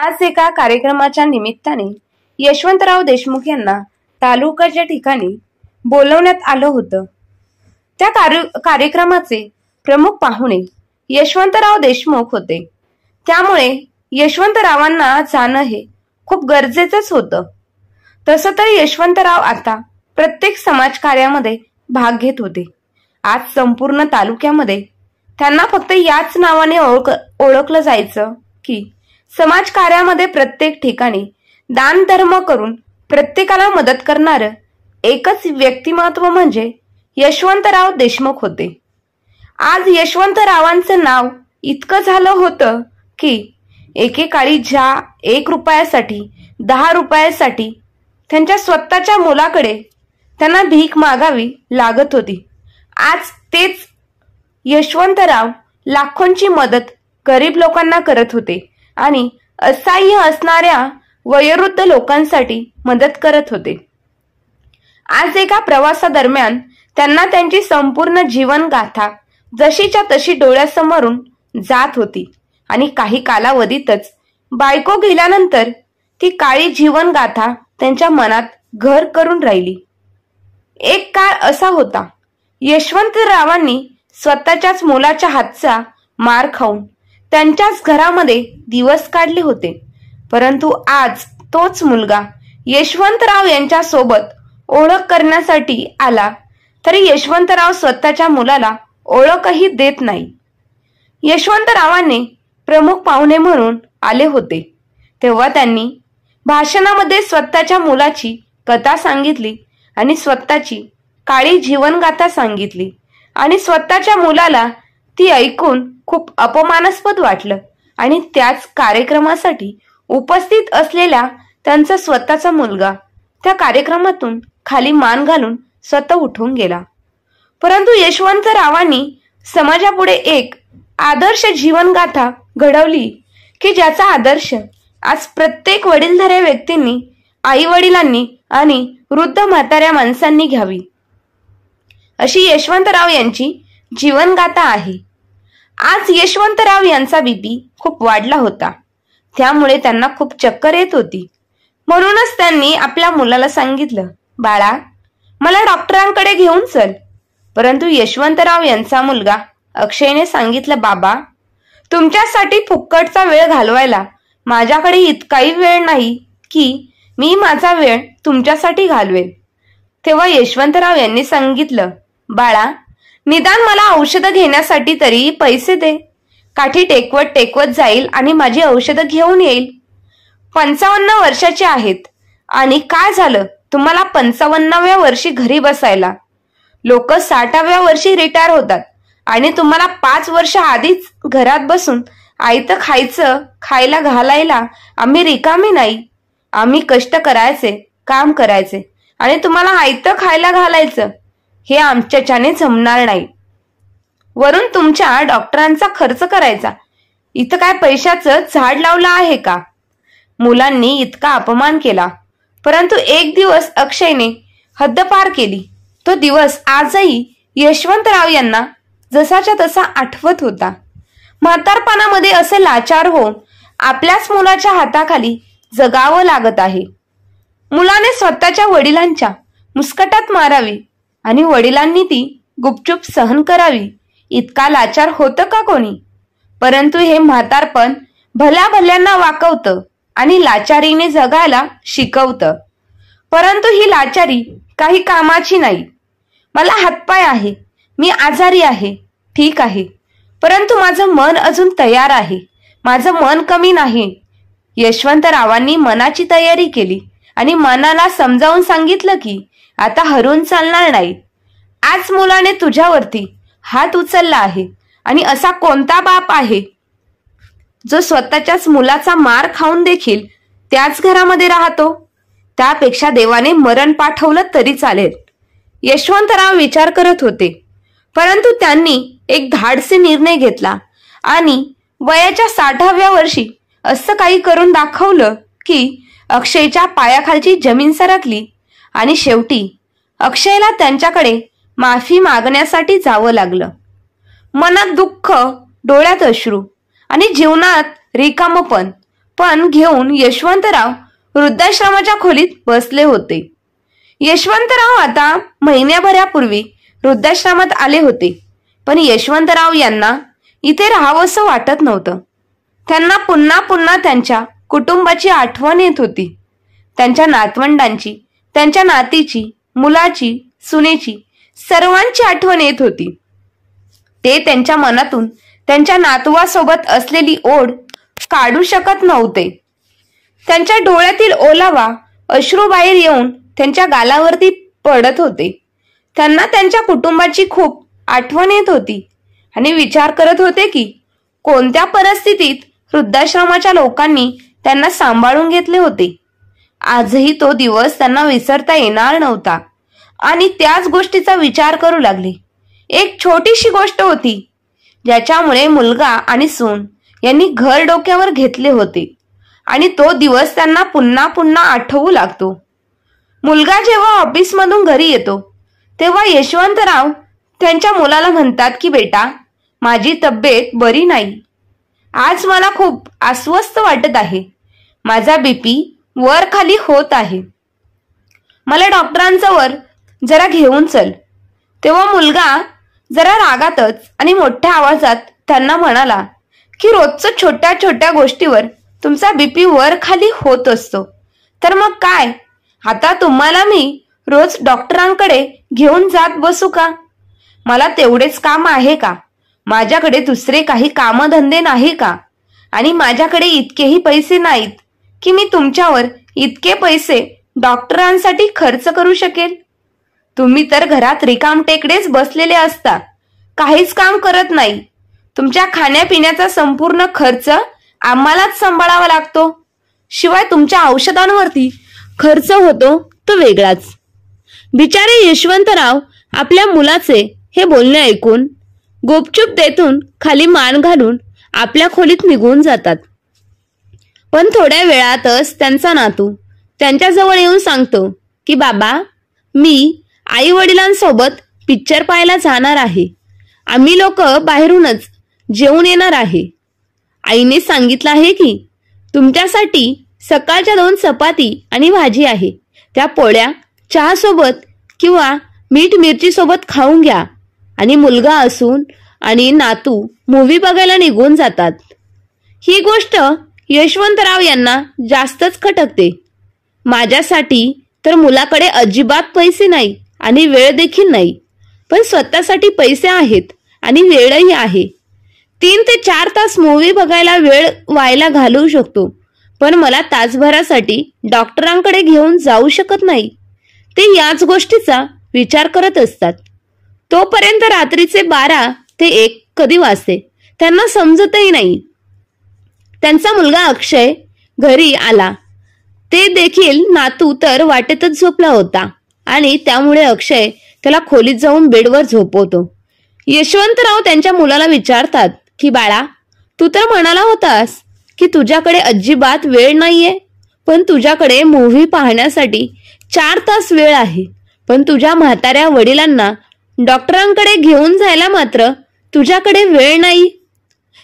आज एका कार्यक्रमाच्या निमित्ताने यशवंतराव देशमुख यांना तालुक्याच्या ठिकाणी बोलवण्यात आलं होतं। त्या कार्यक्रमाचे प्रमुख पाहुणे यशवंतराव देशमुख होते। त्यामुळे यशवंतरावांना जाणं हे खूप गरजेचंच होतं। तसं तर यशवंतराव आता प्रत्येक समाजकार्यामध्ये भाग घेत होते। आज संपूर्ण तालुक्यामध्ये त्यांना फक्त याच नावाने ओळखलं जायचं की समाजकार्यामध्ये प्रत्येक ठिकाणी दान धर्म करून प्रत्येकाला मदत करणारं एकच व्यक्तिमत्व म्हणजे यशवंतराव देशमुख होते। आज यशवंतरावांचं नाव इतकं झालं होतं की एकेकाळी ज्या 1 रुपयासाठी 10 रुपयासाठी त्यांच्या स्वतःच्या मुलाकडे त्यांना भीक मागावी लागत होती, आज तेच यशवंतराव लाखोंची मदत गरीब लोकांना करत होते आणि असहाय्य असणाऱ्या वयोवृद्ध लोकांसाठी मदत करत होते। आज एका प्रवासादरम्यान त्यांना त्यांची संपूर्ण जीवन गाथा जशीच्या तशी डोळ्यासमोरून जात होती आणि काही कालावधीतच बायको गेल्यानंतर ती काळी जीवन गाथा त्यांच्या मनात घर करून राहिली। एक काळ असा होता, यशवंतरावांनी स्वतःच्याच मुलाच्या हातचा मार खाऊन त्यांच्याच घरामध्ये दिवस काढले होते, परंतु आज तोच मुलगा यशवंतराव यांच्या सोबत ओळख करण्यासाठी आला तरी यशवंतराव स्वतःच्या मुलाला ओळखही देत नाही। यशवंतरावांनी प्रमुख पाहुणे म्हणून आले होते तेव्हा त्यांनी भाषणामध्ये स्वतःच्या मुलाची कथा सांगितली आणि स्वतःची काळी जीवनगाथा सांगितली आणि स्वतःच्या मुलाला ती ऐकून खूप अपमानास्पद वाटलं आणि त्याच कार्यक्रमासाठी उपस्थित असलेला त्यांचा स्वतःचा मुलगा त्या कार्यक्रमातून खाली मान घालून स्वतः उठून गेला। परंतु यशवंतरावांनी समाजापुढे एक आदर्श जीवनगाथा घडवली की ज्याचा आदर्श आज प्रत्येक वडीलधाऱ्या व्यक्तींनी, आई वडिलांनी आणि वृद्ध म्हाताऱ्या माणसांनी घ्यावी, अशी यशवंतराव यांची जीवनगाथा आहे। आज यशवंतराव यांचा बीपी खूप वाढला होता, त्यामुळे त्यांना खूप चक्कर येत होती। म्हणूनच त्यांनी आपल्या मुलाला सांगितलं, बाळा मला डॉक्टरांकडे घेऊन चल। परंतु यशवंतराव यांचा मुलगा अक्षयने सांगितलं, बाबा तुमच्यासाठी फुक्कटचा वेळ घालवायला माझ्याकडे इतकाही वेळ नाही की मी माझा वेळ तुमच्यासाठी घालवेन। तेव्हा यशवंतराव यांनी सांगितलं, बाळा निदान मला औषधं घेण्यासाठी तरी पैसे दे, काठी टेकवत टेकवत जाईल आणि माझी औषधं घेऊन येईल। 55 वर्षाचे आहेत आणि काय झालं तुम्हाला 55व्या वर्षी घरी बसायला? लोक 60व्या वर्षी रिटायर होतात आणि तुम्हाला 5 वर्ष आधीच घरात बसून आयतं खायचं, खायला घालायला आम्ही रिकामी नाही। आम्ही कष्ट करायचे, काम करायचे आणि तुम्हाला आयतं खायला घालायचं, हे आमच्याच्याने जमणार नाही। वरून तुमच्या डॉक्टरांचा खर्च करायचा, इथं काय पैशाचं झाड लावलं आहे का? मुलांनी इतका अपमान केला, परंतु एक दिवस अक्षयने हद्द पार केली। तो दिवस आजही यशवंतराव यांना जसाच्या तसा आठवत होता। म्हातारपणामध्ये असे लाचार होऊन आपल्याच मुलाच्या हाताखाली जगावं लागत आहे। मुलाने स्वतःच्या वडिलांच्या मुस्कटात मारावी आणि वडिलांनी ती गुपचूप सहन करावी, इतका लाचार होतं का कोणी? परंतु हे म्हातारपण भल्या भल्यांना वाकवतं आणि लाचारीने जगायला शिकवतं। परंतु ही लाचारी काही कामाची नाही। मला हातपाय आहे, मी आजारी आहे, ठीक आहे, परंतु माझं मन अजून तयार आहे, माझं मन कमी नाही। यशवंतरावांनी मनाची तयारी केली आणि मनाला समजावून सांगितलं की आता हरून चालणार नाही। आज मुलाने तुझ्यावरती हात उचलला आहे आणि असा कोणता बाप आहे जो स्वतःच्याच मुलाचा मार खाऊन देखील त्याच घरामध्ये राहतो? त्यापेक्षा देवाने मरण पाठवलं तरी चालेल। यशवंतराव विचार करत होते, परंतु त्यांनी एक धाडसी निर्णय घेतला आणि वयाच्या 60व्या वर्षी असं काही करून दाखवलं की अक्षयच्या पायाखालची जमीन सरकली आणि शेवटी अक्षयला त्यांच्याकडे माफी मागण्यासाठी जावं लागलं। मनात दुःख, डोळ्यात अश्रू आणि जीवनात रिकामपण, पण घेऊन यशवंतराव वृद्धाश्रमाच्या खोलीत बसले होते. यशवंतराव आता महिन्याभरापूर्वी वृद्धाश्रमात आले होते, पण यशवंतराव यांना इथे राहावंसं वाटत नव्हतं. त्यांना पुन्हा पुन्हा त्यांच्या कुटुंबाची आठवण येत होती. त्यांच्या नातवंडांची, त्यांच्या नातीची, मुलाची, सुनेची, सर्वांची आठवण येत होती. ते त्यांच्या मनातून त्यांच्या नातवासोबत असलेली ओढ काढू शकत नव्हते. त्यांच्या डोळ्यातील ओलावा अश्रू बाहेर येऊन त्यांच्या गालावरती पडत होते. त्यांना त्यांच्या कुटुंबाची खूप आठवण येत होती आणि विचार करत होते की कोणत्या परिस्थितीत वृद्धाश्रमाच्या लोकांनी त्यांना सांभाळून घेतले होते. आजही तो दिवस त्यांना विसरता येणार नव्हता आणि त्याच गोष्टीचा विचार करू लागले. एक छोटीशी गोष्ट होती ज्याच्यामुळे मुलगा आणि सून यांनी घर डोक्यावर घेतले होते आणि तो दिवस त्यांना पुन्हा पुन्हा आठवू लागतो. मुलगा जेव्हा ऑफिसमधून घरी येतो तेव्हा यशवंतराव त्यांच्या मुलाला म्हणतात की बेटा, माझी तब्येत बरी नाही. आज मला खूप अस्वस्थ वाटत आहे. माझा बीपी वर खाली होत आहे. मला डॉक्टरांजवळ जरा घेऊन चल. तेव्हा मुलगा जरा रागातच आणि मोठ्या आवाजात त्यांना म्हणाला की रोजच छोट्या छोट्या गोष्टीवर तुमचा बीपी वर खाली होत असतो, तर मग काय, आता तुम्हाला मी रोज डॉक्टरांकडे घेऊन जात बसू का? मला तेवढेच काम आहे का? माझ्याकडे दुसरे काही कामधंदे नाही का? आणि माझ्याकडे इतकेही पैसे नाहीत की मी तुमच्यावर इतके पैसे डॉक्टरांसाठी खर्च करू शकेल. तुम्ही तर घरात रिकामटेकडेच बसलेले असता, काहीच काम करत नाही. तुमच्या खाण्यापिण्याचा संपूर्ण खर्च आम्हालाच सांभाळावा लागतो. शिवाय तुमच्या औषधांवरती खर्च होतो तो वेगळाच. बिचारे यशवंतराव आपल्या मुलाचे हे बोलणे ऐकून गुपचूप तेथून खाली मान घालून आपल्या खोलीत निघून जातात. पण थोड्या वेळातच त्यांचा नातू त्यांच्याजवळ येऊन सांगतो की बाबा, मी आई वडिलांसोबत पिक्चर पाहायला जाणार आहे. आम्ही लोक बाहेरूनच जेवून येणार आहे. आईने सांगितलं आहे की तुमच्यासाठी सकाळच्या 2 चपाती आणि भाजी आहे, त्या पोळ्या चहा सोबत किंवा मीठ मिरची सोबत खाऊन घ्या. आणि मुलगा असून आणि नातू मूव्ही बघायला निघून जातात. ही गोष्ट यशवंतराव यांना जास्तच खटकते. माझ्यासाठी तर मुलाकडे अजिबात पैसे नाही आणि वेळ देखील नाही, पण स्वतःसाठी पैसे आहेत आणि वेळही आहे. 3 ते 4 तास मूव्ही बघायला वेळ व्हायला घालवू शकतो, पण मला तासभरासाठी डॉक्टरांकडे घेऊन जाऊ शकत नाही. ते याच गोष्टीचा विचार करत असतात. तोपर्यंत रात्रीचे 12 ते 1 कधी वाजते त्यांना समजतही नाही. त्यांचा मुलगा अक्षय घरी आला. ते देखील नातू तर वाटेतच झोपला होता आणि त्यामुळे अक्षय त्याला खोलीत जाऊन बेडवर झोपवतो. यशवंतराव त्यांच्या मुलाला विचारतात की बाळा, तू तर म्हणाला होतास की तुझ्याकडे अजिबात वेळ नाहीये, पण तुझ्याकडे मूव्ही पाहण्यासाठी 4 तास वेळ आहे, पण तुझ्या म्हाताऱ्या वडिलांना डॉक्टरांकडे घेऊन जायला मात्र तुझ्याकडे वेळ नाही.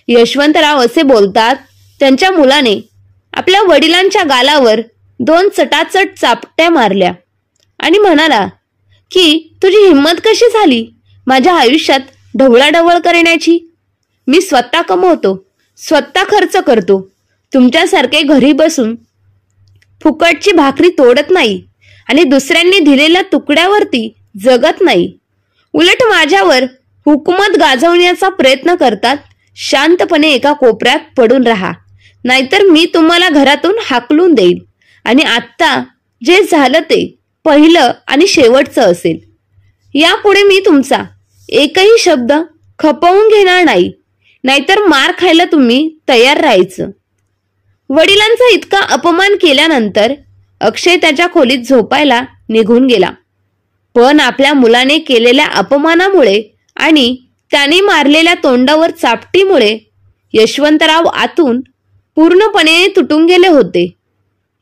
यशवंतराव असे बोलतात. त्यांच्या मुलाने आपल्या वडिलांच्या गालावर 2 चटाचट चापट्या मारल्या आणि म्हणाला की तुझी हिंमत कशी झाली माझ्या आयुष्यात ढवळाढवळ करण्याची? मी स्वतः कमवतो, स्वतः खर्च करतो. तुमच्यासारखे घरी बसून फुकटची भाकरी तोडत नाही आणि दुसऱ्यांनी दिलेल्या तुकड्यावरती जगत नाही. उलट माझ्यावर हुकूमत गाजवण्याचा प्रयत्न करतात. शांतपणे एका कोपऱ्यात पडून राहा, नाहीतर मी तुम्हाला घरातून हाकलून देईल. आणि आत्ता जे झालं ते पहिलं आणि शेवटचं असेल. यापुढे मी तुमचा एकही शब्द खपवून घेणार नाही, नाहीतर मार खायला तुम्ही तयार राहायचं. वडिलांचा इतका अपमान केल्यानंतर अक्षय त्याच्या खोलीत झोपायला निघून गेला. पण आपल्या मुलाने केलेल्या अपमानामुळे आणि त्याने मारलेल्या तोंडावर चापटीमुळे यशवंतराव आतून पूर्णपणे तुटून गेले होते.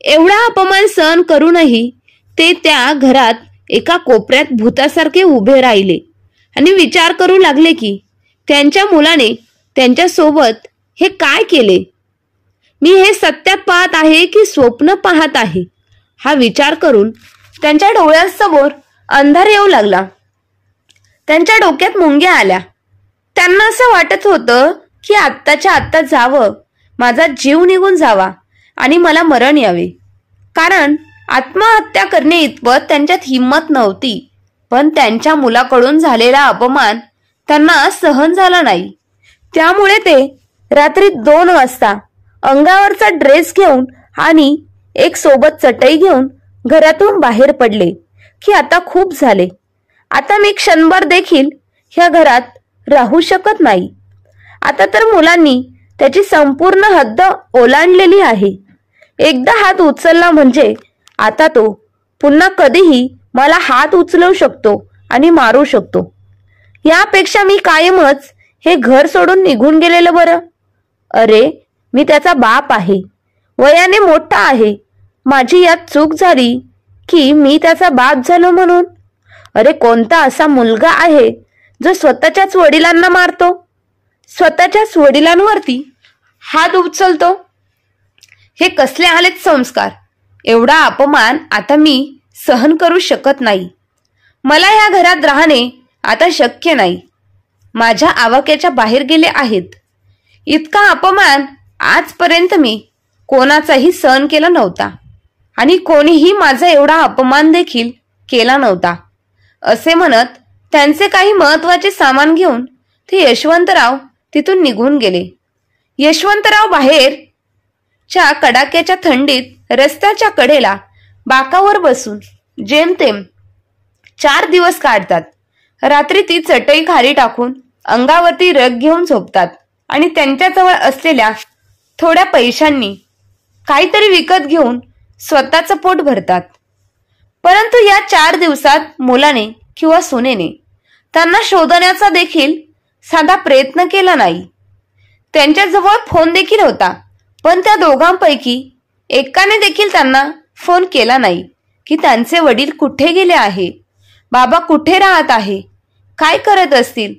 एवढा अपमान सहन करूनही ते त्या घरात एका कोपऱ्यात भूतासारखे उभे राहिले आणि विचार करू लागले की त्यांच्या मुलाने त्यांच्या सोबत हे काय केले. मी हे सत्यात पाहत आहे की स्वप्न पाहत आहे, हा विचार करून त्यांच्या डोळ्यासमोर अंधार येऊ लागला. त्यांच्या डोक्यात मुंग्या आल्या. त्यांना असं वाटत होतं की आत्ताच्या आत्ता जावं, माझा जीव निघून जावा आणि मला मरण यावे. कारण आत्महत्या करणे इतपत त्यांच्यात हिंमत नव्हती. पण त्यांच्या मुलाकडून झालेला अपमान त्यांना सहन झाला नाही. त्यामुळे ते रात्री 2 वाजता अंगावरचा ड्रेस घेऊन आणि एक सोबत चटई घेऊन घरातून बाहेर पडले की आता खूप झाले. आता मी क्षणभर देखील ह्या घरात राहू शकत नाही. आता तर मुलांनी त्याची संपूर्ण हद्द ओलांडलेली आहे. एकदा हात उचलला म्हणजे आता तो पुन्हा कधीही मला हात उचलवू शकतो आणि मारू शकतो. यापेक्षा मी कायमच हे घर सोडून निघून गेलेलं बरं. अरे, मी त्याचा बाप आहे, वयाने मोठा आहे. माझी यात चूक झाली की मी त्याचा बाप झालो म्हणून. अरे, कोणता असा मुलगा आहे जो स्वतःच्याच वडिलांना मारतो, स्वतःच्याच वडिलांवरती हात उचलतो? हे कसले आलेत संस्कार? एवढा अपमान आता मी सहन करू शकत नाही. मला या घरात राहणे आता शक्य नाही. माझ्या आवाक्याच्या बाहेर गेले आहेत. इतका अपमान आजपर्यंत मी कोणाचाही सहन केला नव्हता आणि कोणीही माझा एवढा अपमान देखील केला नव्हता. असे म्हणत त्यांचे काही महत्वाचे सामान घेऊन ते यशवंतराव तिथून निघून गेले. यशवंतराव बाहेरच्या कडाक्याच्या थंडीत रस्त्याच्या कडेला बाकावर बसून जेमतेम 4 दिवस काढतात. रात्री ती चटई खाली टाकून अंगावरती रग घेऊन झोपतात आणि त्यांच्याजवळ असलेल्या थोड्या पैशांनी काहीतरी विकत घेऊन स्वतःचं पोट भरतात. परंतु या 4 दिवसात मुलाने किंवा सुनेने त्यांना शोधण्याचा देखील साधा प्रयत्न केला नाही. त्यांच्याजवळ फोन देखील होता, पण त्या दोघांपैकी एकाने देखील त्यांना फोन केला नाही की त्यांचे वडील कुठे गेले आहे, बाबा कुठे राहत आहे, काय करत असतील.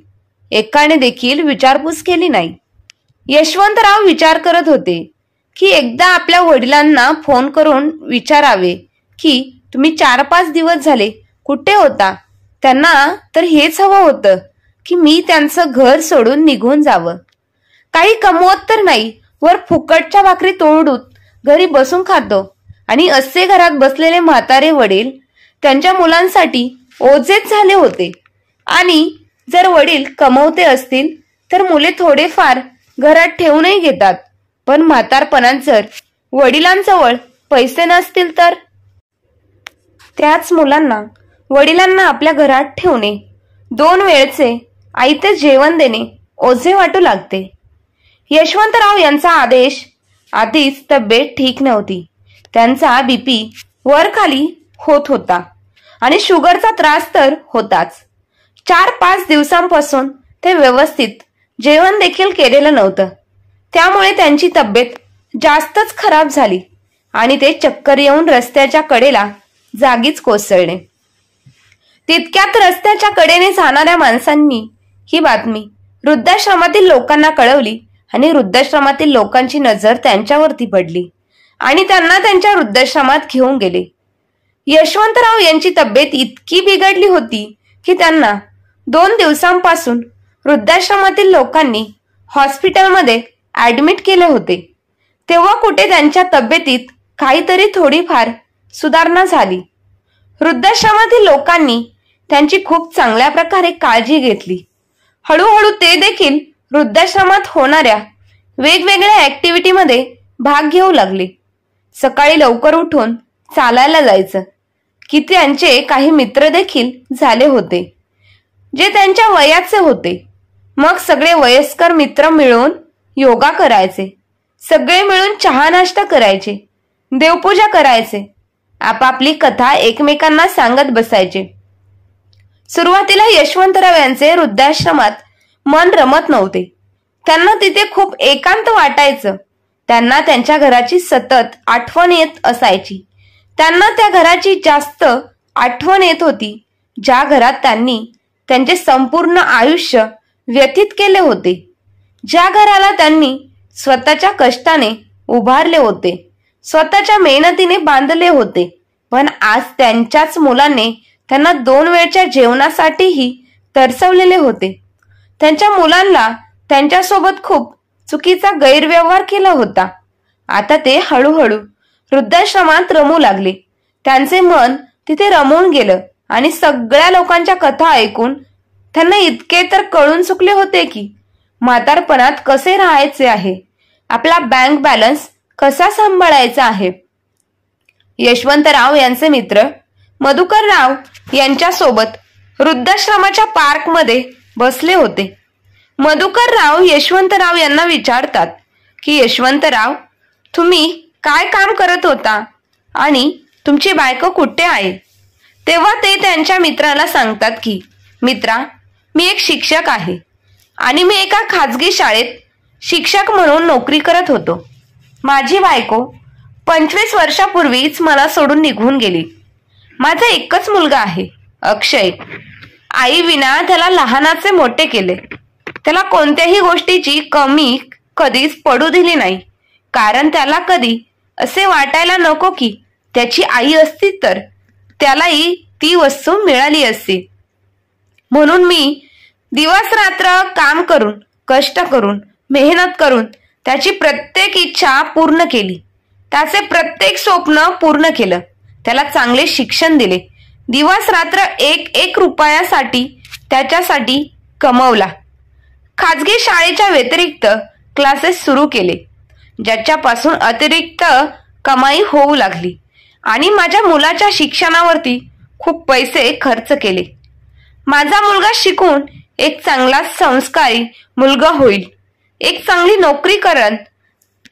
एकाने देखील विचारपूस केली नाही. यशवंतराव विचार करत होते की एकदा आपल्या वडिलांना फोन करून विचारावे की तुम्ही 4-5 दिवस झाले कुठे होता. त्यांना तर हेच हवं होतं की मी त्यांचं घर सोडून निघून जावं. काही कमवत तर नाही, वर फुकटच्या भाकरी तोडून घरी बसून खातो. आणि असे घरात बसलेले म्हातारे वडील त्यांच्या मुलांसाठी ओझेच झाले होते. आणि जर वडील कमवते असतील तर मुले थोडेफार घरात ठेवूनही घेतात. पण म्हातारपणात जर वडिलांजवळ पैसे नसतील तर त्याच मुलांना वडिलांना आपल्या घरात ठेवणे, 2 वेळचे आईते जेवण देणे ओझे वाटू लागते. यशवंतराव यांचा आधीच तब्येत ठीक नव्हती. त्यांचा बीपी वर खाली होत होता आणि शुगरचा त्रास तर होताच. 4-5 दिवसांपासून ते व्यवस्थित जेवण देखील केलेलं नव्हतं. त्यामुळे त्यांची तब्येत जास्तच खराब झाली आणि ते चक्कर येऊन रस्त्याच्या कडेला जागीच कोसळले. तितक्यात रस्त्याच्या कडेने जाणाऱ्या माणसांनी ही बातमी वृद्धाश्रमातील लोकांना कळवली आणि वृद्धाश्रमातील लोकांची नजर त्यांच्यावरती पडली आणि त्यांना त्यांच्या वृद्धाश्रमात घेऊन गेले. यशवंतराव यांची तब्येत इतकी बिघडली होती की त्यांना 2 दिवसांपासून वृद्धाश्रमातील लोकांनी हॉस्पिटलमध्ये ऍडमिट केले होते. तेव्हा कुठे त्यांच्या तब्येतीत काहीतरी थोडीफार सुधारणा झाली. वृद्धाश्रमातील लोकांनी त्यांची खूप चांगल्या प्रकारे काळजी घेतली. हळूहळू ते देखील वृद्धाश्रमात होणाऱ्या वेगवेगळ्या ऍक्टिव्हिटीमध्ये भाग घेऊ लागले. सकाळी लवकर उठून चालायला जायचं की त्यांचे काही मित्र देखील झाले होते जे त्यांच्या वयाचे होते. मग सगळे वयस्कर मित्र मिळून योगा करायचे, सगळे मिळून चहा नाश्ता करायचे, देवपूजा करायचे, आपापली कथा एकमेकांना सांगत बसायचे. सुरुवातीला यशवंतराव यांचे वृद्धाश्रमात मन रमत नव्हते. त्यांना तिथे खूप एकांत वाटायचं. त्यांना त्यांच्या घराची सतत आठवण येत असायची. त्यांना त्या घराची जास्त आठवण येत होती ज्या घरात त्यांनी त्यांचे संपूर्ण आयुष्य व्यतीत केले होते, ज्या घराला त्यांनी स्वतःच्या कष्टाने उभारले होते, स्वतःच्या मेहनतीने बांधले होते, पण आज त्यांच्याच मुलांनी त्यांना 2 वेळच्या जेवणासाठीही तरसवलेले होते. त्यांच्या मुलांना त्यांच्यासोबत खूप चुकीचा गैरव्यवहार केला होता. आता ते हळूहळू वृद्धाश्रमात रमू लागले. त्यांचे मन तिथे रमून गेलं आणि सगळ्या लोकांच्या कथा ऐकून त्यांना इतके तर कळून चुकले होते की म्हातारपणात कसे राहायचे आहे, आपला बँक बॅलन्स कसा सांभाळायचा आहे. यशवंतराव यांचे मित्र मधुकरराव यांच्यासोबत वृद्धाश्रमाच्या पार्कमध्ये बसले होते. मधुकरराव यशवंतराव यांना विचारतात की यशवंतराव, तुम्ही काय काम करत होता आणि तुमची बायको कुठे आहे? तेव्हा ते त्यांच्या मित्राला सांगतात की मित्रा, मी एक शिक्षक आहे आणि मी एका खाजगी शाळेत शिक्षक म्हणून नोकरी करत होतो. माझी बायको 25 वर्षापूर्वीच मला सोडून निघून गेली. माझा एकच मुलगा आहे, अक्षय. आई विना त्याला लहानाचे मोठे केले. त्याला कोणत्याही गोष्टीची कमी कधीच पडू दिली नाही, कारण त्याला कधी असे वाटायला नको की त्याची आई असती तर त्यालाही ती वस्तू मिळाली असती. म्हणून मी दिवस रात्र काम करून, कष्ट करून, मेहनत करून त्याची प्रत्येक इच्छा पूर्ण केली. त्याचे प्रत्येक स्वप्न पूर्ण केलं. त्याला चांगले शिक्षण दिले. दिवस रात्र एक रुपयासाठी त्याच्यासाठी कमवला. खाजगी शाळेच्या व्यतिरिक्त क्लासेस सुरू केले, ज्याच्यापासून अतिरिक्त कमाई होऊ लागली आणि माझ्या मुलाच्या शिक्षणावरती खूप पैसे खर्च केले. माझा मुलगा शिकून एक चांगला संस्कारी मुलगा होईल, एक चांगली नोकरी करेल,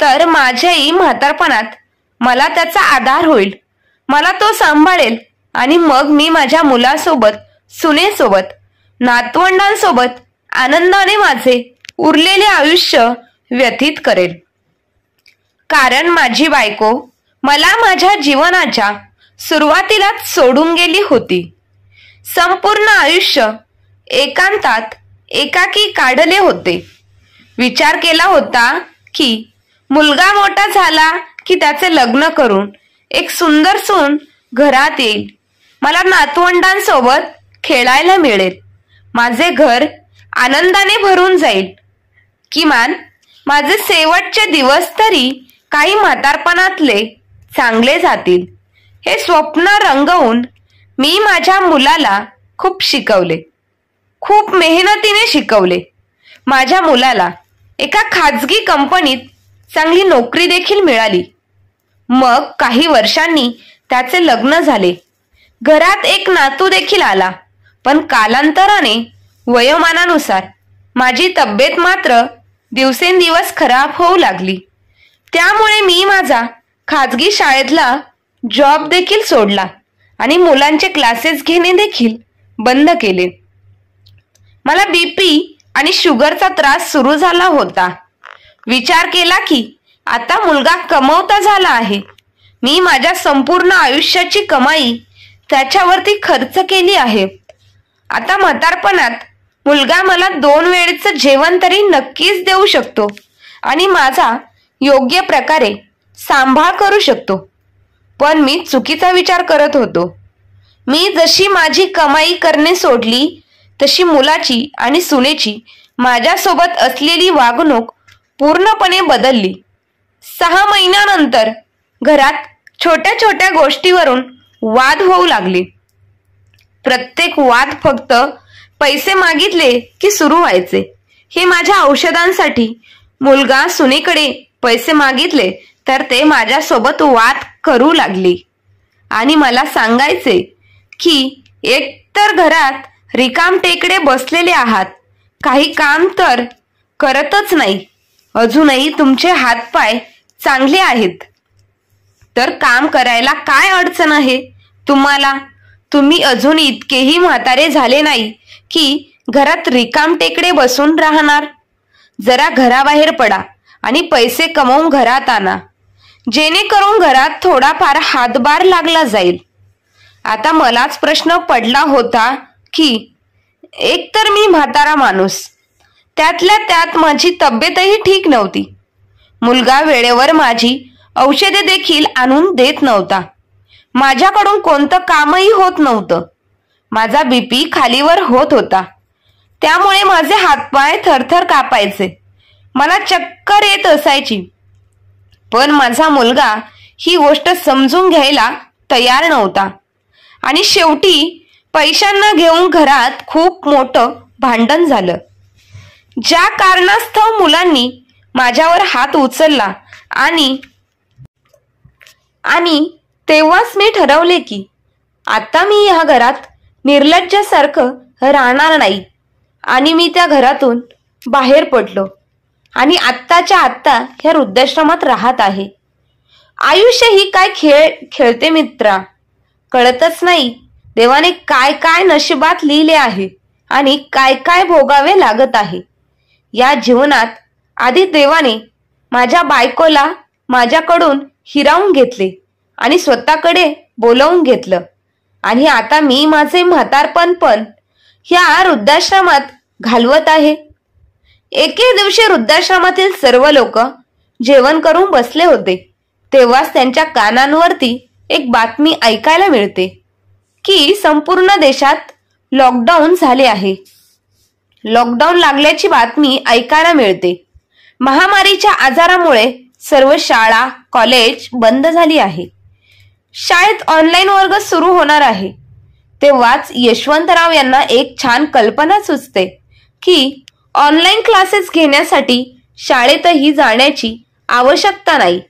तर माझ्याही म्हातारपणात मला त्याचा आधार होईल. मला तो सांभाळेल आणि मग मी माझ्या मुलासोबत, सुनेसोबत, नातवंडांसोबत आनंदाने माझे उरलेले आयुष्य व्यतीत करेल. कारण माझी बायको मला माझ्या जीवनाच्या सुरुवातीलाच सोडून गेली होती. संपूर्ण आयुष्य एकांतात एकाकी काढले होते. विचार केला होता की मुलगा मोठा झाला की त्याचे लग्न करून एक सुंदर सून घरात येईल, मला नातवंडांसोबत खेळायला मिळेल, माझे घर आनंदाने भरून जाईल, किमान माझे शेवटचे दिवस तरी काही म्हातारपणातले चांगले जातील. हे स्वप्न रंगवून मी माझ्या मुलाला खूप शिकवले, खूप मेहनतीने शिकवले. माझ्या मुलाला एका खाजगी कंपनीत चांगली नोकरी देखील मिळाली. मग काही वर्षांनी त्याचे लग्न झाले. घरात एक नातू देखील आला. पण कालांतराने वयोमानानुसार माझी तब्येत मात्र दिवसेंदिवस खराब होऊ लागली. त्यामुळे मी माझा खाजगी शाळेतला जॉब देखील सोडला आणि मुलांचे क्लासेस घेणे देखील बंद केले. मला बीपी आणि शुगरचा त्रास सुरू झाला होता. विचार केला की आता मुलगा कमवता झाला आहे, मी माझ्या संपूर्ण आयुष्याची कमाई त्याच्यावरती खर्च केली आहे. आता म्हातारपणात मुलगा मला 2 वेळेचं जेवण तरी नक्कीच देऊ शकतो आणि माझा योग्य प्रकारे सांभाळ करू शकतो. पण मी चुकीचा विचार करत होतो. मी जशी माझी कमाई करणे सोडली तशी मुलाची आणि सुनेची माझ्यासोबत असलेली वागणूक पूर्णपणे बदलली. 6 महिन्यानंतर घरात छोट्या छोट्या गोष्टीवरून वाद होऊ लागले. प्रत्येक वाद फक्त पैसे मागितले की सुरू व्हायचे. हे माझ्या औषधांसाठी मुलगा सुनेकडे पैसे मागितले तर ते माझ्यासोबत वाद करू लागले आणि मला सांगायचे की एकतर घरात रिकाम टेकडे बसलेले आहात, काही काम तर करतच नाही, अजूनही तुमचे हातपाय चांगले आहेत तर काम करायला काय अडचण आहे तुम्हाला? तुम्ही अजून इतकेही म्हातारे झाले नाही की घरात रिकाम टेकडे बसून राहणार. जरा घराबाहेर पडा आणि पैसे कमवून घरात आणा, जेणेकरून घरात थोडाफार हातभार लागला जाईल. आता मलाच प्रश्न पडला होता की एकतर मी म्हातारा माणूस, त्यातल्या त्यात माझी तब्येतही ठीक नव्हती. मुलगा वेळेवर माझी औषधे देखील आणून देत नव्हता. माझ्याकडून कोणतं कामही होत नव्हतं. माझा बीपी खालीवर होत होता. त्यामुळे माझे हातपाय थरथर कापायचे. मला चक्कर येत असायची. पण माझा मुलगा ही गोष्ट समजून घ्यायला तयार नव्हता आणि शेवटी पैशांना घेऊन घरात खूप मोठं भांडण झालं. ज्या कारणास्तव मुलांनी माझ्यावर हात उचलला आणि तेव्हाच मी ठरवले की आता मी ह्या घरात निर्लज्जासारखं राहणार नाही आणि मी त्या घरातून बाहेर पडलो आणि आत्ताच्या आत्ता ह्या वृद्धाश्रमात राहत आहे. आयुष्य ही काय खेळ खेळते मित्रा, कळतच नाही देवाने काय काय नशिबात लिहिले आहे आणि काय काय भोगावे लागत आहे. या जीवनात आधी देवाने माझ्या बायकोला माझ्याकडून हिरावून घेतले आणि स्वतःकडे बोलवून घेतलं आणि आता मी माझे म्हातारपण पण ह्या वृद्धाश्रमात घालवत आहे. एके दिवशी वृद्धाश्रमातील सर्व लोक जेवण करून बसले होते. तेव्हाच त्यांच्या कानांवरती एक बातमी ऐकायला मिळते की संपूर्ण देशात लॉकडाऊन झाले आहे. लॉकडाऊन लागल्याची बातमी ऐकायला मिळते. महामारीच्या आजारामुळे सर्व शाळा कॉलेज बंद झाली आहे. शाळेत ऑनलाईन वर्ग सुरू होणार आहे. तेव्हाच यशवंतराव यांना एक छान कल्पना सुचते की ऑनलाईन क्लासेस घेण्यासाठी शाळेतही जाण्याची आवश्यकता नाही.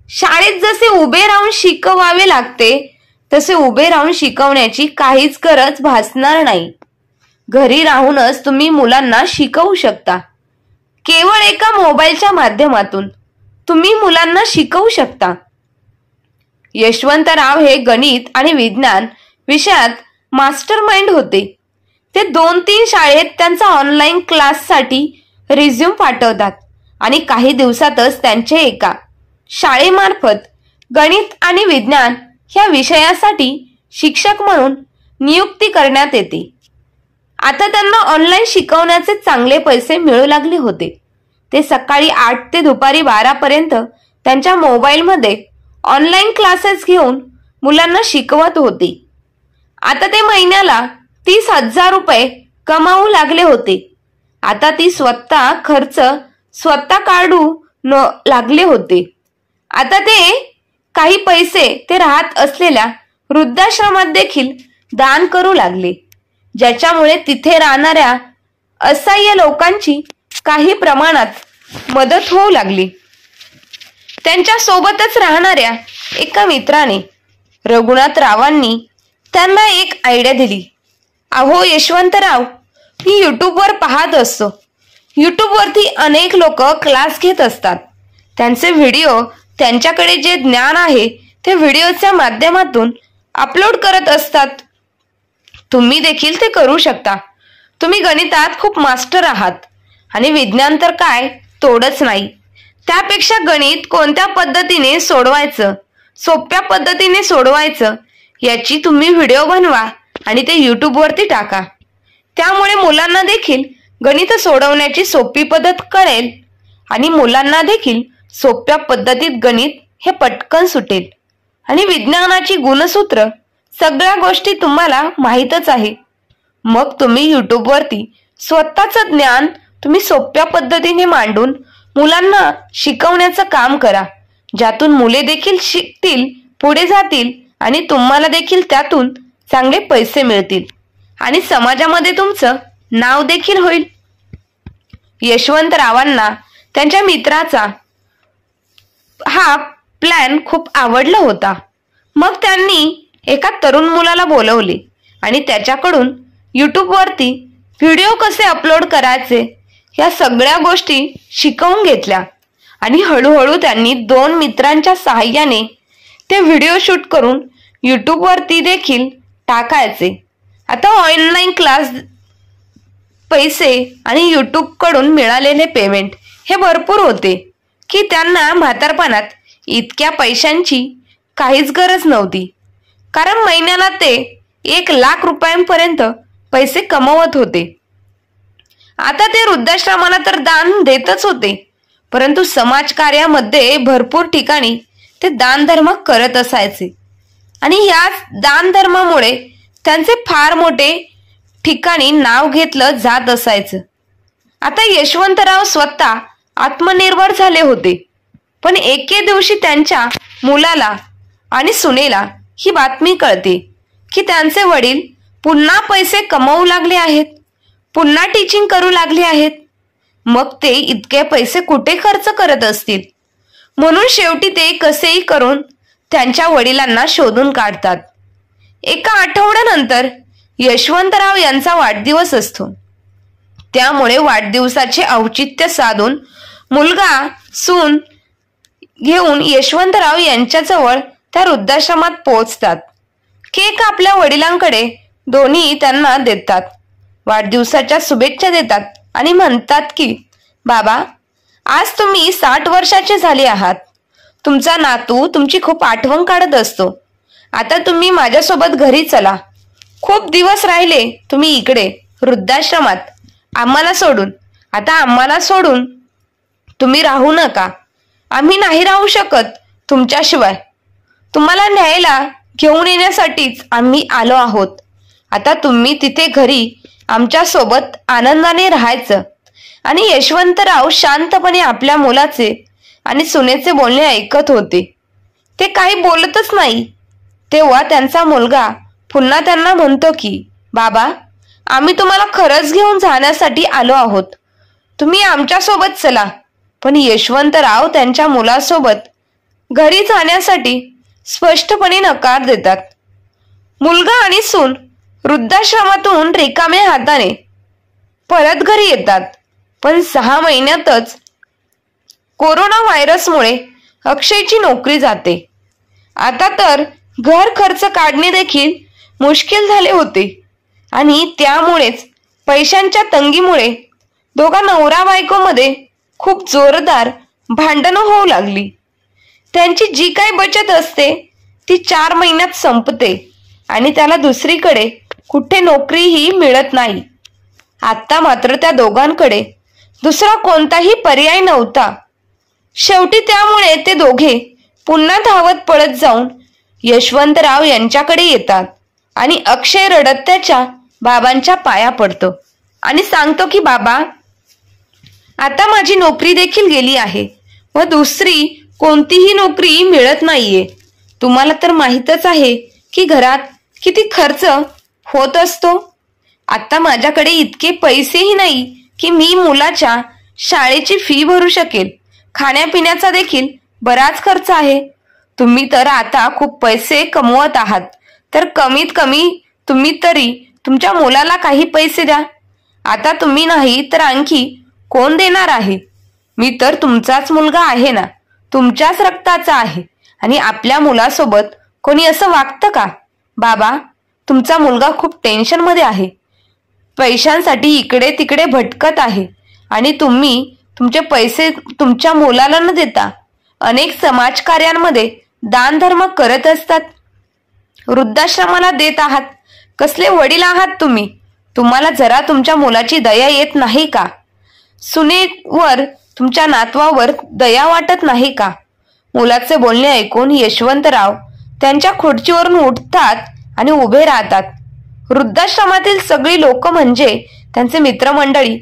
शाळेत जसे उभे राहून शिकवावे लागते तसे उभे राहून शिकवण्याची काहीच गरज भासणार नाही. घरी राहूनच तुम्ही मुलांना शिकवू शकता. केवळ एका मोबाईलच्या माध्यमातून तुम्ही मुलांना शिकवू शकता. यशवंतराव हे गणित आणि विज्ञान विषयात मास्टर माइंड होते. ते 2-3 शाळेत त्यांचा ऑनलाईन क्लाससाठी रिझ्यूम पाठवतात आणि काही दिवसातच त्यांचे एका शाळेमार्फत गणित आणि विज्ञान ह्या विषयासाठी शिक्षक म्हणून नियुक्ती करण्यात येते. आता त्यांना ऑनलाईन शिकवण्याचे चांगले पैसे मिळू लागले होते. ते सकाळी 8 ते दुपारी 12 पर्यंत त्यांच्या मोबाईलमध्ये ऑनलाईन क्लासेस घेऊन मुलांना शिकवत होते. आता ते महिन्याला 30,000 रुपये कमावू लागले होते. आता ती स्वतः खर्च स्वतः काढू लागले होते. आता ते काही पैसे ते राहत असलेल्या वृद्धाश्रमात देखील दान करू लागले, ज्याच्यामुळे तिथे राहणाऱ्या असहाय्य लोकांची काही प्रमाणात मदत होऊ लागली. त्यांच्या सोबतच राहणाऱ्या एका मित्राने रघुनाथरावांनी त्यांना एक आयडिया दिली. अहो यशवंतराव, मी युट्यूबवर पाहत असतो. युट्यूबवरती अनेक लोक क्लास घेत असतात. त्यांचे व्हिडिओ त्यांच्याकडे जे ज्ञान आहे ते व्हिडिओच्या माध्यमातून अपलोड करत असतात. तुम्ही देखील ते करू शकता. तुम्ही गणितात खूप मास्टर आहात आणि विज्ञान तर काय तोडच नाही. त्यापेक्षा गणित कोणत्या पद्धतीने सोडवायचं, सोप्या पद्धतीने सोडवायचं याची तुम्ही व्हिडिओ बनवा आणि ते युट्यूबवरती टाका. त्यामुळे मुलांना देखील गणित सोडवण्याची सोपी पद्धत कळेल आणि मुलांना देखील सोप्या पद्धतीत गणित हे पटकन सुटेल. आणि विज्ञानाची गुणसूत्र सगळ्या गोष्टी तुम्हाला माहीतच आहे. मग तुम्ही युट्यूबवरती स्वतःचं ज्ञान तुम्ही सोप्या पद्धतीने मांडून मुलांना शिकवण्याचं काम करा, ज्यातून मुले देखील शिकतील, पुढे जातील आणि तुम्हाला देखील त्यातून चांगले पैसे मिळतील आणि समाजामध्ये तुमचं नाव देखील होईल. यशवंतरावांना त्यांच्या मित्राचा हा प्लॅन खूप आवडला होता. मग त्यांनी एका तरुण मुलाला बोलवले आणि त्याच्याकडून युट्यूबवरती व्हिडिओ कसे अपलोड करायचे या सगळ्या गोष्टी शिकवून घेतल्या आणि हळूहळू त्यांनी 2 मित्रांच्या सहाय्याने ते व्हिडिओ शूट करून युट्यूबवरती देखील टाकायचे. आता ऑनलाईन क्लास पैसे आणि युट्यूबकडून मिळालेले पेमेंट हे भरपूर होते की त्यांना म्हातारपणात इतक्या पैशांची काहीच गरज नव्हती, कारण महिन्याला ते 1,00,000 रुपयांपर्यंत पैसे कमवत होते. आता ते वृद्धाश्रमाला तर दान देतच होते, परंतु समाजकार्यामध्ये भरपूर ठिकाणी ते दानधर्म करत असायचे आणि या दानधर्मामुळे त्यांचे फार मोठे ठिकाणी नाव घेतलं जात असायचं. आता यशवंतराव स्वतः आत्मनिर्भर झाले होते, पण एके दिवशी त्यांच्या मुलाला आणि सुनेला ही बातमी कळते की त्यांचे वडील पुन्हा पैसे कमवू लागले आहेत, पुन्हा टीचिंग करू लागले आहेत. मग ते इतके पैसे कुठे खर्च करत असतील? म्हणून शेवटी ते कसेही करून त्यांच्या वडिलांना शोधून काढतात. एका आठवड्यानंतर यशवंतराव यांचा वाढदिवस असतो. त्यामुळे वाढदिवसाचे औचित्य साधून मुलगा सून घेऊन यशवंतराव यांच्याजवळ त्या वृद्धाश्रमात पोहोचतात. केक आपल्या वडिलांकडे दोन्ही त्यांना देतात, वाढदिवसाच्या शुभेच्छा देतात आणि म्हणतात की बाबा, आज तुम्ही 60 वर्षाचे झाले आहात. तुमचा नातू तुमची खूप आठवण काढत असतो. आता तुम्ही माझ्यासोबत घरी चला. खूप दिवस राहिले तुम्ही इकडे वृद्धाश्रमात आम्हाला सोडून. आता आम्हाला सोडून तुम्ही राहू नका. आम्ही नाही राहू शकत तुमच्याशिवाय. तुम्हाला न्यायला घेऊन येण्यासाठीच आम्ही आलो आहोत. आता तुम्ही तिथे घरी आमच्या सोबत आनंदाने राहायचं. आणि यशवंतराव शांतपणे आपल्या मुलाचे आणि सुनेचे बोलणे ऐकत होते. ते काही बोलतच नाही. तेव्हा त्यांचा मुलगा पुन्हा त्यांना म्हणतो की बाबा, आम्ही तुम्हाला खरंच घेऊन जाण्यासाठी आलो आहोत. तुम्ही आमच्यासोबत चला. पण यशवंतराव त्यांच्या मुलासोबत घरी जाण्यासाठी स्पष्टपणे नकार देतात. मुलगा आणि सून वृद्धाश्रमातून रिकाम्या हाताने परत घरी येतात. पण 6 महिन्यातच कोरोना व्हायरसमुळे अक्षयची नोकरी जाते. आता तर घर खर्च काढणे देखील मुश्किल झाले होते आणि त्यामुळेच पैशांच्या तंगीमुळे दोघा नवरा बायकोमध्ये खूप जोरदार भांडणं होऊ लागली. त्यांची जी काही बचत असते ती 4 महिन्यात संपते आणि त्याला दुसरीकडे कुठे नोकरीही मिळत नाही. आता मात्र त्या दोघांकडे दुसरा कोणताही पर्याय नव्हता. शेवटी त्यामुळे ते दोघे पुन्हा धावत पळत जाऊन यशवंतराव यांच्याकडे येतात आणि अक्षय रडत त्याच्या बाबांच्या पाया पडतो आणि सांगतो की बाबा, आता माझी नोकरी देखील गेली आहे व दुसरी कोणतीही नोकरी मिळत नाहीये. तुम्हाला तर माहीतच आहे की घरात किती खर्च होत असतो. आता माझ्याकडे इतके पैसेही नाही की मी मुलाच्या शाळेची फी भरू शकेल. खाण्यापिण्याचा देखील बराच खर्च आहे. तुम्ही तर आता खूप पैसे कमवत आहात, तर कमीत कमी तुम्ही तरी तुमच्या मुलाला काही पैसे द्या. आता तुम्ही नाही तर आणखी कोण देणार आहे? मी तर तुमचाच मुलगा आहे ना, तुमच्याच रक्ताचा आहे. आणि आपल्या मुलासोबत कोणी असं वागतं का? बाबा, तुमचा मुलगा खूप टेन्शनमध्ये आहे, पैशांसाठी इकडे तिकडे भटकत आहे आणि तुम्ही तुमचे पैसे तुमच्या मुलाला न देता अनेक समाजकार्यांमध्ये दानधर्म करत असतात. वृद्धाश्रमाला देत आहात. कसले वडील आहात तुम्ही? तुम्हाला जरा तुमच्या मुलाची दया येत नाही का? सुनेवर, तुमच्या नातवावर दया वाटत नाही का? मुलाचे बोलणे ऐकून यशवंतराव त्यांच्या खुर्चीवरून उठतात आणि उभे राहतात. वृद्धाश्रमातील सगळी लोक म्हणजे त्यांचे मित्रमंडळी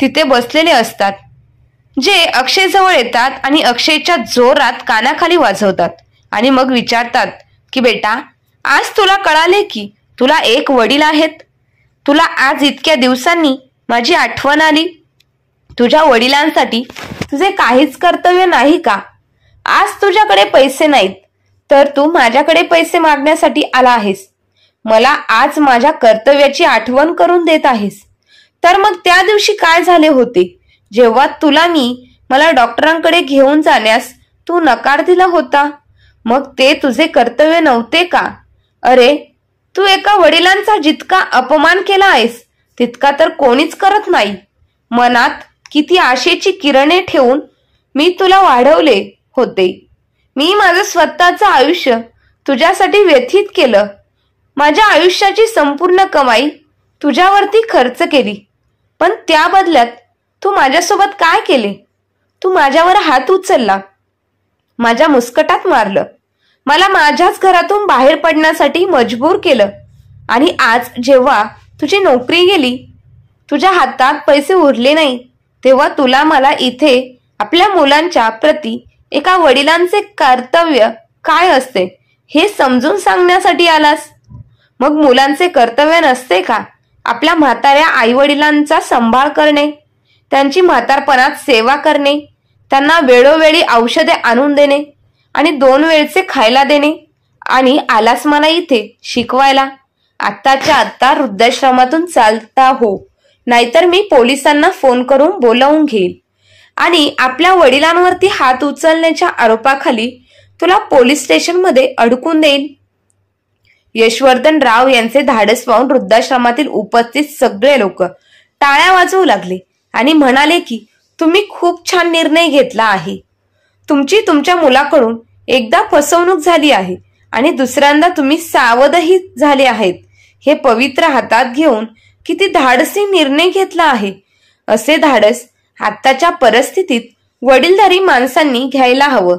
तिथे बसलेले असतात, जे अक्षयजवळ येतात आणि अक्षयच्या जोरात कानाखाली वाजवतात आणि मग विचारतात की बेटा, आज तुला कळाले की तुला एक वडील आहेत? तुला आज इतक्या दिवसांनी माझी आठवण आली? तुझ्या वडिलांसाठी तुझे काहीच कर्तव्य नाही का? आज तुझ्याकडे पैसे नाहीत तर तू माझ्याकडे पैसे मागण्यासाठी आला आहेस. मला आज माझ्या कर्तव्याची आठवण करून देत आहेस. तर मग त्या दिवशी काय झाले होते जेव्हा तुला मला डॉक्टरांकडे घेऊन जाण्यास तू नकार दिला होता? मग ते तुझे कर्तव्य नव्हते का? अरे, तू एका वडिलांचा जितका अपमान केला आहेस तितका तर कोणीच करत नाही. मनात किती आशेची किरणे ठेवून मी तुला वाढवले होते. मी माझं स्वतःचं आयुष्य तुझ्यासाठी व्यथित केलं. माझ्या आयुष्याची संपूर्ण कमाई तुझ्यावरती खर्च केली. पण त्या बदल्यात तू माझ्यासोबत काय केले? तू माझ्यावर हात उचलला, माझ्या मुस्कटात मारलं, मला माझ्याच घरातून बाहेर पडण्यासाठी मजबूर केलं आणि आज जेव्हा तुझी नोकरी गेली, तुझ्या हातात पैसे उरले नाही, तेव्हा तुला मला इथे आपल्या मुलांच्या प्रती एका वडिलांचे कर्तव्य काय असते हे समजून सांगण्यासाठी आलास. मग मुलांचे कर्तव्य नसते का आपल्या म्हाताऱ्या आई वडिलांचा सांभाळ करणे, त्यांची म्हातारपणात सेवा करणे, त्यांना वेळोवेळी औषधे आणून देणे आणि 2 वेळचे खायला देणे. आणि आलास मला इथे शिकवायला. आत्ताच्या आत्ता वृद्धाश्रमातून चालता हो, नाहीतर मी पोलिसांना फोन करून बोलावून घेईल आणि आपल्या वडिलांवरती हात उचलण्याच्या आरोपाखाली तुला पोलीस स्टेशनमध्ये अडकून देईल. यशवर्धनराव यांचे धाडस पाहून वृद्धाश्रमातील उपस्थित सगळे लोक टाळ्या वाजवू लागले आणि म्हणाले की तुम्ही खूप छान निर्णय घेतला आहे. तुमची तुमच्या मुलाकडून एकदा फसवणूक झाली आहे आणि दुसऱ्यांदा तुम्ही सावधही झाले आहेत. हे पवित्र हातात घेऊन किती धाडसी निर्णय घेतला आहे. असे धाडस आत्ताच्या परिस्थितीत वडीलधारी माणसांनी घ्यायला हवं.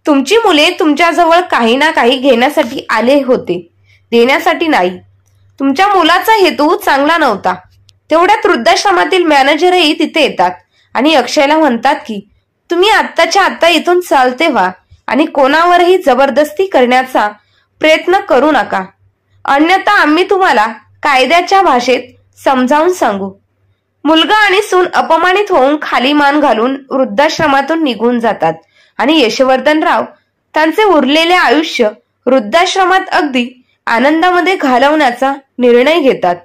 तुमची मुले तुमच्याजवळ काही ना काही घेण्यासाठी आले होते, देण्यासाठी नाही. तुमच्या मुलाचा हेतू चांगला नव्हता. तेवढ्यात वृद्धाश्रमातील मॅनेजरही तिथे येतात आणि अक्षयला म्हणतात की तुम्ही आत्ताच्या आत्ता इथून चालते व्हा आणि कोणावरही जबरदस्ती करण्याचा प्रयत्न करू नका, अन्यथा आम्ही तुम्हाला कायद्याच्या भाषेत समजावून सांगू. मुलगा आणि सून अपमानित होऊन खाली मान घालून वृद्धाश्रमातून निघून जातात आणि यशवर्धनराव त्यांचे उरलेले आयुष्य वृद्धाश्रमात अगदी आनंदामध्ये घालवण्याचा निर्णय घेतात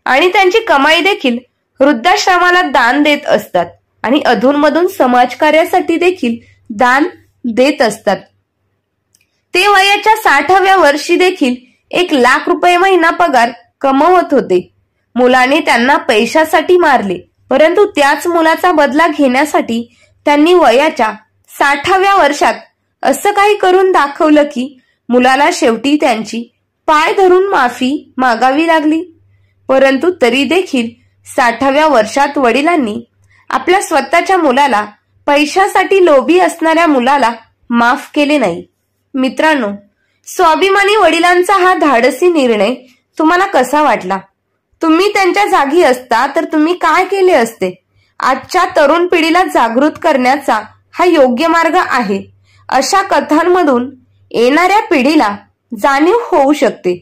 आणि त्यांची कमाई देखील वृद्धाश्रमाला दान देत असतात आणि अधूनमधून समाजकार्यासाठी देखील दान देत असतात. ते वयाच्या 60व्या वर्षी देखील 1 लाख रुपये महिना पगार कमवत होते. मुलाने त्यांना पैशासाठी मारले, परंतु त्याच मुलाचा बदला घेण्यासाठी त्यांनी वयाच्या 60व्या वर्षात असं काही करून दाखवलं की मुलाला शेवटी त्यांची पाय धरून माफी मागावी लागली. परंतु तरी देखील 60व्या वर्षात वडिलांनी आपल्या स्वतःच्या मुलाला, पैशासाठी लोभी असणाऱ्या मुलाला माफ केले नाही. मित्रांनो, स्वाभिमानी वडिलांचा हा धाडसी निर्णय तुम्हाला कसा वाटला? तुम्ही त्यांच्या जागी असता तर तुम्ही काय केले असते? आजच्या तरुण पिढीला जागृत करण्याचा हा योग्य मार्ग आहे. अशा कथांमधून येणाऱ्या पिढीला जाणीव होऊ शकते.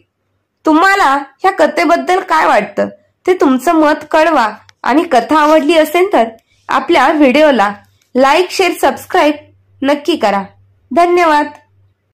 तुम्हाला या कथेबद्दल काय वाटतं ते तुमचं मत कळवा आणि कथा आवडली असेल तर आपल्या व्हिडिओला लाईक, शेअर, सबस्क्राईब नक्की करा. धन्यवाद.